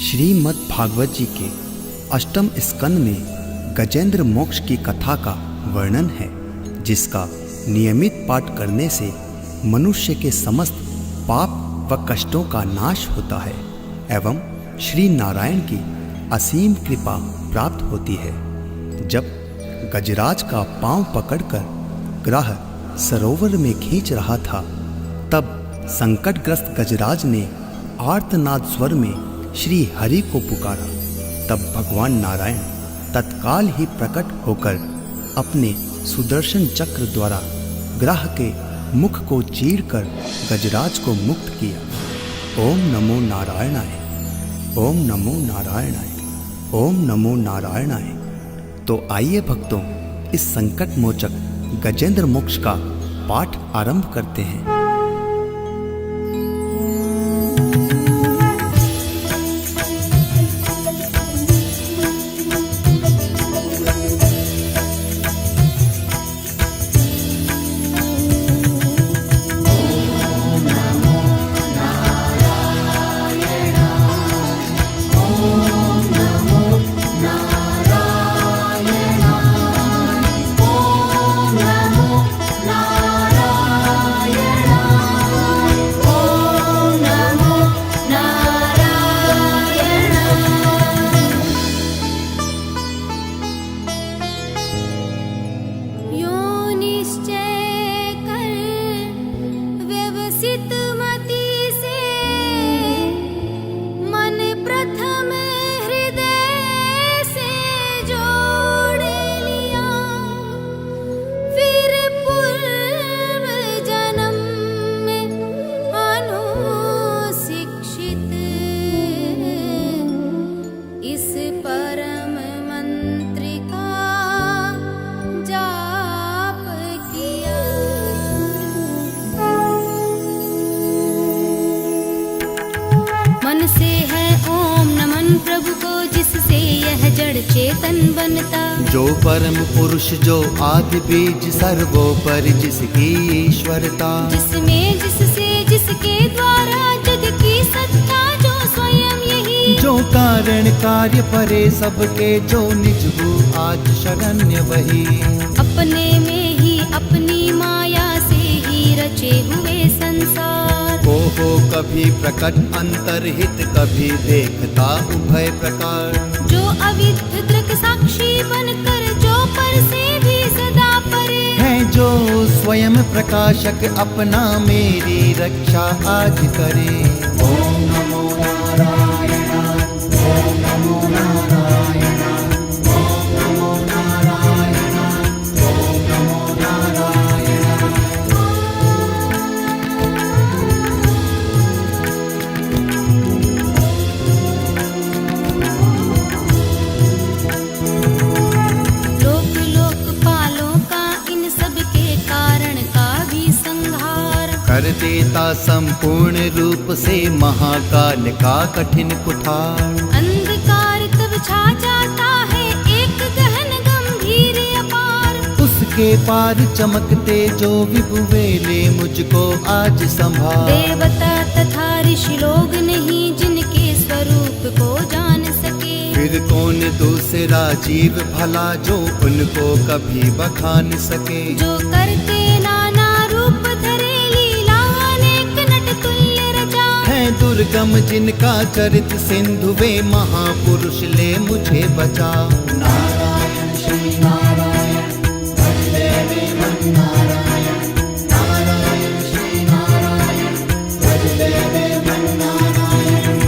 श्रीमद् भागवत जी के अष्टम स्कंद में गजेंद्र मोक्ष की कथा का वर्णन है, जिसका नियमित पाठ करने से मनुष्य के समस्त पाप व कष्टों का नाश होता है एवं श्री नारायण की असीम कृपा प्राप्त होती है। जब गजराज का पांव पकड़कर ग्राह सरोवर में खींच रहा था, तब संकटग्रस्त गजराज ने आर्तनाद स्वर में श्री हरि को पुकारा। तब भगवान नारायण तत्काल ही प्रकट होकर अपने सुदर्शन चक्र द्वारा ग्राह के मुख को चीरकर गजराज को मुक्त किया। ओम नमो नारायणाय, ओम नमो नारायणाय, ओम नमो नारायणाय। तो आइए भक्तों, इस संकट मोचक गजेंद्र मोक्ष का पाठ आरंभ करते हैं। चेतन बनता, जो परम पुरुष जो आदि बीज सर्वोपरि जिसकी ईश्वरता, जिसमें जिससे जिसके द्वारा जग की सत्ता, जो स्वयं यही, जो कारण कार्य परे सबके, जो निज हु आज शरण्य वही, अपने में ही अपनी माया से ही रचे हुए संसार। हो कभी प्रकट अंतरहित, कभी देखता उभय प्रकार, जो अविद्य दृक् साक्षी बनकर, जो पर से भी सदा परे है, जो स्वयं प्रकाशक अपना मेरी रक्षा आज करे। ओम नमो नारायण, ओम नमो नारायण, ओम नमो नारायण, ओम नमो नारायण। कर देता संपूर्ण रूप से महाकाल का कठिन कुठार, अंधकार तब छा जाता है एक गहन गंभीर अपार, उसके पार चमकते जो विभु वेले मुझको आज संभाल। देवता तथा ऋषि लोग नहीं जिनके स्वरूप को जान सके, फिर कौन दूसरा जीव भला जो उनको कभी बखान सके, जो करते नाना रूप धरे लीला अनेक नट तुल्य रचा, है दुर्गम जिनका चरित सिंधु, वे महापुरुष ले मुझे बचा। नारायण श्री नारायण, भजले वे मन नारायण, नारायण श्री नारायण, भजले वे मन नारायण।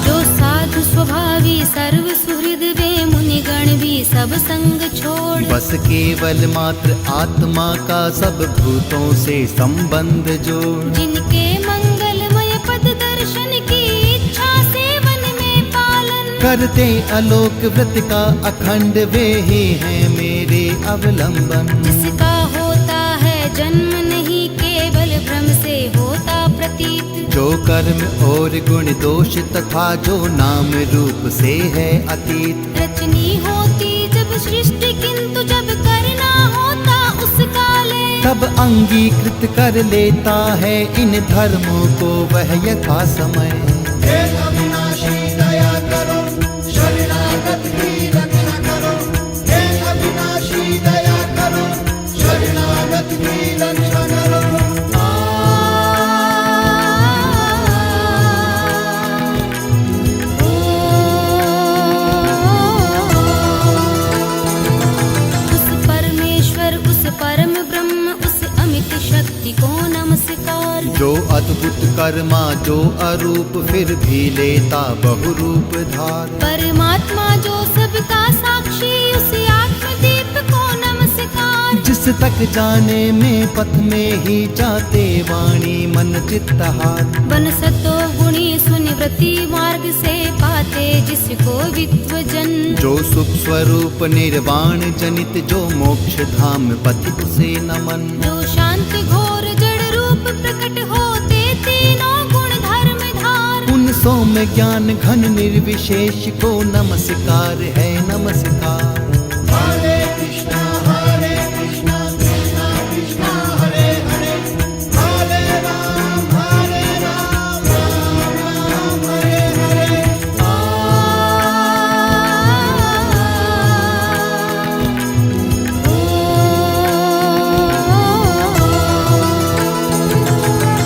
जो साधु स्वभावी सर्व सुहृद वे मुनिगण भी सब संग छोड़, बस केवल मात्र आत्मा का सब भूतों से संबंध जोड़, जिनके मंगलमय पद दर्शन की इच्छा से वन में पालन, करते आलोक व्रत का अखंड, वे ही हैं मेरे अवलंबन। जिसका होता है जन्म नहीं केवल भ्रम से होता प्रतीत, जो कर्म और गुण दोष तथा जो नाम रूप से है अतीत, रचनी होती जब सृष्टि किंतु जब करना होता उस काले, तब अंगीकृत कर लेता है इन धर्मों को वह यथा समय। हे अविनाशी दया करो, शरणागत की रक्षा करो। हे अविनाशी दया करो, शरणागत की रक्षा करो। उस परमेश्वर, उस परम ब्रह्म, उस अमित शक्ति को नमस्कार। जो अद्भुत कर्मा, जो अरूप फिर भी लेता बहुरूप धार। परमात्मा जो सबका साक्षी, उस आत्मदीप को नमस्कार। जिस तक जाने में पथ में ही जाते वाणी मन चित्त हार। बन सतो गुणी सुनिवृत्ति मार्ग से पाते जिसको वित्व जन। जो सुख स्वरूप निर्वाण जनित, जो मोक्ष धाम पथि उसे नमन। जो शांत घोर जड़ रूप प्रकट होते तीनों गुण धर्म धार। उन सौम्य ज्ञान घन निर्विशेष को नमस्कार है नमस्कार। हरे कृष्णा कृष्णा कृष्णा हरे हरे, हरे राम राम राम हरे हरे।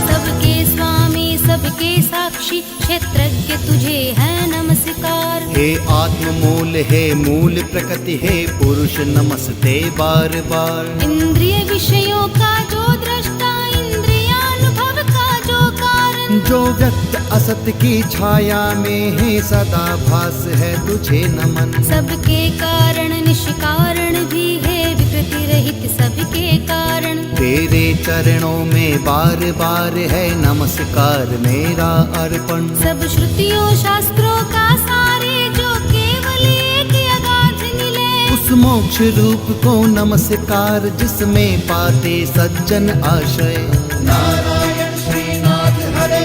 सबके स्वामी, सबके साक्षी, क्षेत्रज्ञ तुझे है नमस्कार। हे आत्म मूल, हे मूल प्रकृति, हे पुरुष नमस्ते बार बार। इंद्रिय विषयों का जो दृष्टा, इंद्रियानुभव का जो कारण। जो व्यक्त असत की छाया में है सदा भास है तुझे नमन। सबके कारण निष्कारण भी है, विकृति रहित सबके कारण। तेरे चरणों में बार बार है नमस्कार मेरा अर्पण। सब श्रुतियों शास्त्रों का सारे जो केवल एक अगाध मिले। उस मोक्ष रूप को नमस्कार जिसमें पाते सज्जन आश्रय। नारायण श्रीनाथ हरे,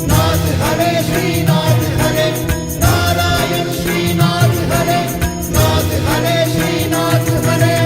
नाथ हरे श्रीनाथ हरे। नारायण श्रीनाथ हरे, नाथ हरे श्रीनाथ हरे।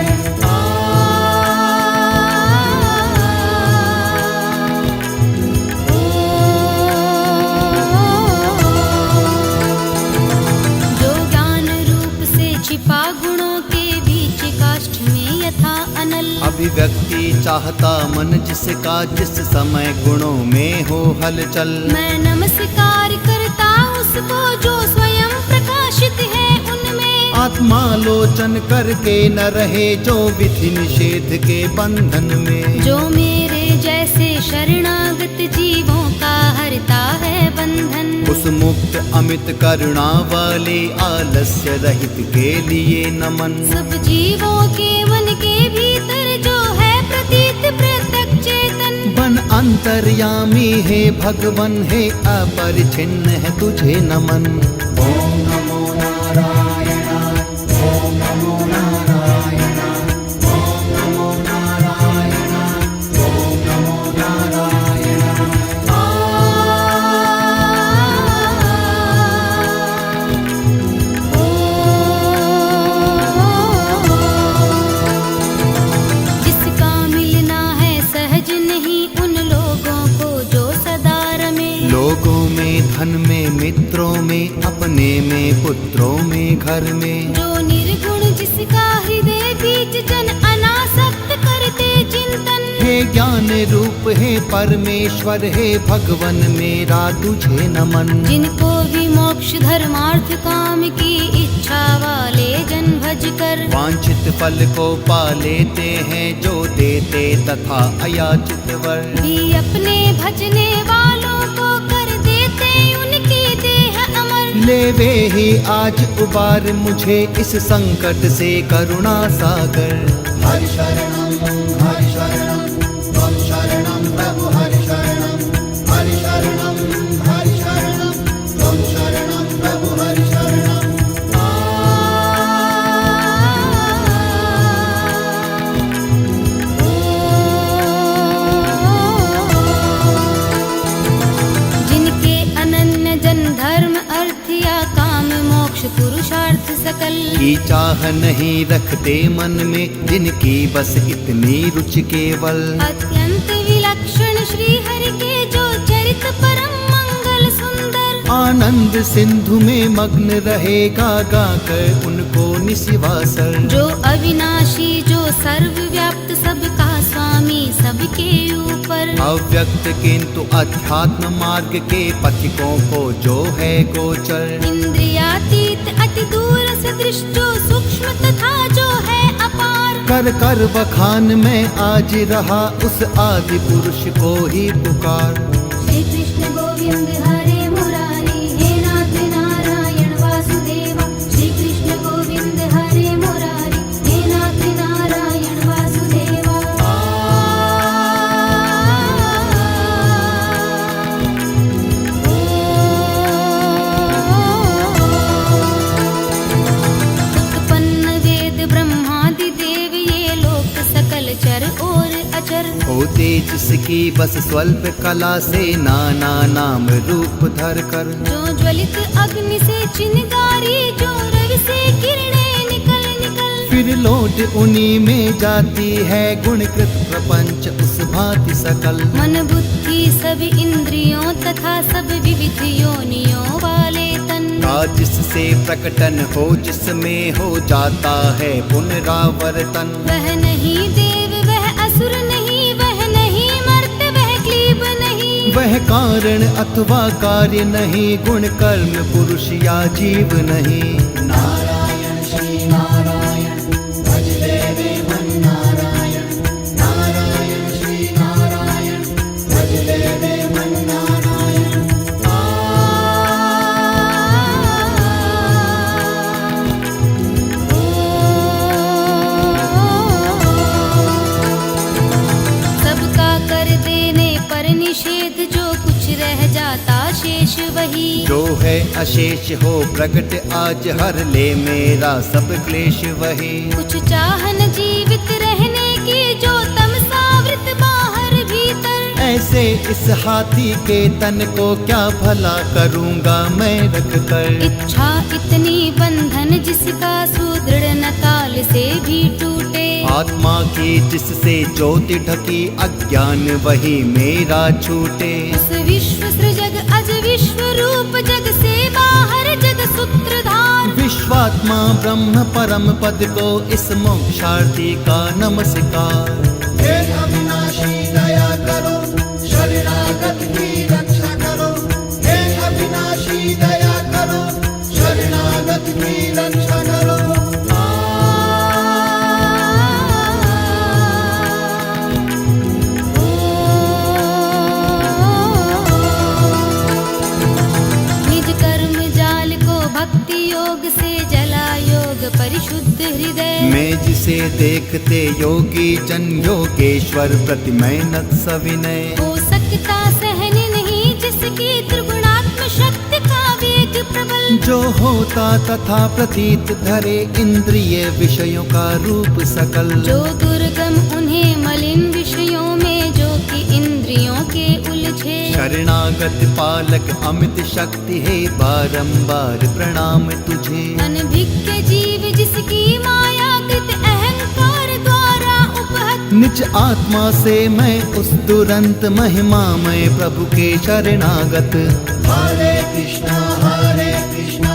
जो ज्ञान रूप से छिपा गुणों के बीच काष्ठ में यथा अनल। अभिव्यक्ति चाहता मन जिसका, जिस समय गुणों में हो हलचल। मैं नमस्कार करता उसको जो स्वयं प्रकाशित है उनमें। आत्मालोचन करके न रहे जो विधि निषेध के बंधन में। जो मेरे जैसे शरणागत जीवों का हरता है बंधन। उस मुक्त अमित करुणा वाले आलस्य रहित के लिए नमन। सब जीवों के मन के भीतर जो है प्रतीत प्रत्यक्ष चेतन। बन अंतर्यामी है भगवन, है अपरिछिन्न है तुझे नमन। ओम नमो नारायण, ओम नमो नारायण, ओम नमो नारायण, ओम नमो नारायण। जिसका मिलना है सहज नहीं उन लोगों को जो सदा रमे। लोगों में, धन में, मित्रों में, अपने में, पुत्रों में, घर में। जो निर्गुण जिसका हृदय बीज जन अनासक्त करते चिंतन। हे ज्ञान रूप, हे परमेश्वर, हे भगवन मेरा तुझे नमन। जिनको भी मोक्ष धर्मार्थ काम की इच्छा वाले जन भज कर। वांछित फल को पा लेते हैं जो देते तथा अयाचित वर। भी अपने भजने वालों को कर देते उनकी देह अमर। ले वे ही आज उबार मुझे इस संकट से करुणा सागर। हरि शरणम, हरि शरणम, त्वं शरणम प्रभु हरि शरणम। हरि शरणम, हरि शरणम, त्वं शरणम प्रभु हरि शरणम। जिनके अनन्य जन धर्म अर्थ या काम मोक्ष पुरुषार्थ सकल। की चाह नहीं रखते मन में जिनकी बस इतनी रुचि केवल। अत्यंत विलक्षण श्री हरि के जो चरित परम मंगल सुंदर। आनंद सिंधु में मग्न रहेगा गाकर उनको निशिवासर। जो अविनाशी जो सर्वव्याप्त सबका स्वामी सबके ऊपर। अव्यक्त किंतु अध्यात्म मार्ग के पथिकों को जो है गोचर। इंद्रियातीत अति दूर सदृश जो सूक्ष्म तथा जो है अपार। कर कर बखान में आज रहा उस आदि पुरुष को ही पुकार। श्री कृष्ण गोविंद हरे मुरारी हे नाथ नारायण वासुदेवा। श्री कृष्ण गोविंद हरे मुरारी हे नाथ नारायण वासुदेवा। उत्पन्न वेद ब्रह्मादि देव ये लोक सकल चर और अचर। होते जिसकी बस स्वल्प कला से नाना नाम रूप धर कर। जो ज्वलित अग्नि से चिनगारी जो रवि से किरणें निकल निकल। फिर लौट उन्हीं में जाती है गुणकृत प्रपंच उस भांति सकल। मन बुद्धि सब इंद्रियों तथा सब विविध योनियों वाले तन। का जिससे प्रकटन हो जिसमें हो जाता है पुनरावर्तन। वह नहीं देव वह असुर नहीं वह नहीं मर्त वह क्लीब नहीं। वह कारण अथवा कार्य नहीं गुण कर्म पुरुष या जीव नहीं। नारायण श्री नारायण भज देवे मन नारायण। नारायण श्री नारायण भज देवे मन नारायण। सबका कर देने पर निषेध जो कुछ रह जाता शेष वही। जो है अशेष हो प्रकट आज हर ले मेरा सब क्लेश वही। कुछ चाहन जीवित रहने की जो तमसावृत बाहर भीतर। ऐसे इस हाथी के तन को क्या भला करूँगा मैं रख कर। इच्छा इतनी बंधन जिसका सुदृढ़ न काल से भी टूटे। आत्मा की जिससे ज्योति ढकी अज्ञान वही मेरा छूटे। उस विश्व सृजग अज विश्व रूप जग से बाहर जग सूत्रधार। विश्वात्मा ब्रह्म परम पद को इस मोक्षार्थी का नमस्कार। हे अविनाशी दया करो शरणागत की रक्षा करो। हे अविनाशी दया करो शरणागत की रक्षा करो। निज कर्म जाल को भक्ति योग से जला योग परिशुद्ध हृदय। मैं जिसे देखते योगी जन योगेश्वर प्रतिमैनत सविनय। हो सकता सहन नहीं जिसकी त्रिगुणात्म शक्ति का वेग प्रबल। जो होता तथा प्रतीत धरे इंद्रिय विषयों का रूप सकल। जो दुर्गम उन्हें मलिन विषयों में जो कि इंद्रियों के उलझे। शरणागत पालक अमित शक्ति है बारंबार प्रणाम तुझे। अनभिज्ञ जीव जिसकी माया कृत अहंकार द्वारा उपहत। निज आत्मा से मैं उस दुरंत महिमामय प्रभु के शरणागत। हरे कृष्णा कृष्णा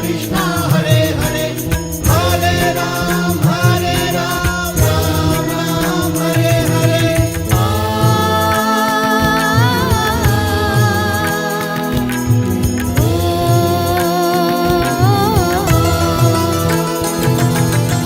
कृष्णा हरे हरे। हरे राम राम राम हरे हरे।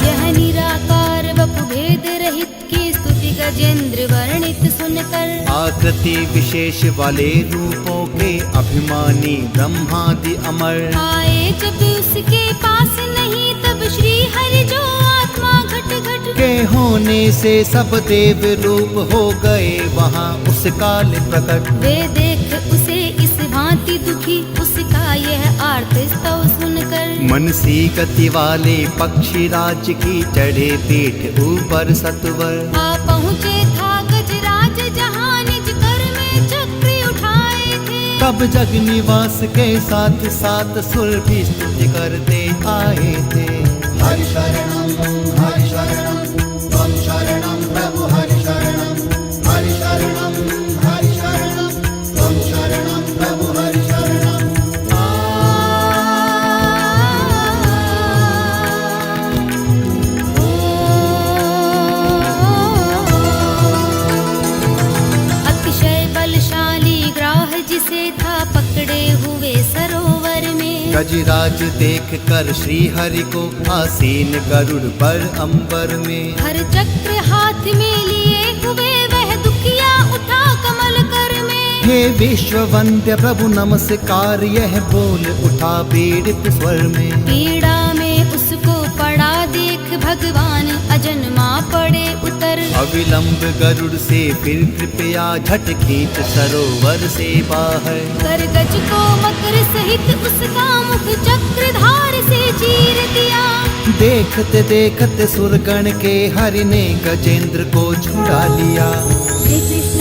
यह निराकार वपु भेद रहित की स्तुति गजेंद्र वर्णित सुनकर। आकृति विशेष वाले रूपों के अभिमानी ब्रह्मादि अमर। आए जब उसके पास नहीं तब श्री हरि जो आत्मा घट घट के होने से सब देव रूप हो गए वहाँ उस काल प्रकट। वे देख उसे इस भांति दुखी उसका यह आर्त स्तव सुनकर। मनसी गति वाले पक्षी राज की चढ़े पीठ ऊपर सत्वर। आ पहुँचे था गजराज जहाँ निज कर में चक्र उठाए थे। तब जग निवास के साथ साथ सुर भी स्तुति करते आए थे। हरि शरणं त्वं शरणं प्रभु हरि शरणं त्वं शरणं प्रभु हरि शरणं। अतिशय बलशाली ग्राह जिसे था पकड़े हुए सरोवर में। गजराज देख कर श्री हरि को आसीन गरुड़ पर अंबर में। हर चक्र हाथ में लिए हुए वह दुखिया उठा कमल कर में। हे विश्व वंद्य प्रभु नमस्कार, यह बोल उठा पीड़ित स्वर में। पीड़ा में उसको पड़ा देख भगवान अजन्मा पड़े उतर। अविलंब गरुड़ से फिर कृपया झट खींच सरोवर से बाहर। कर गज को मकर सहित उसका मुख चक्रधार से चीर दिया। देखते देखते सुरगण के हरि ने गजेंद्र को छुड़ा लिया। श्री कृष्ण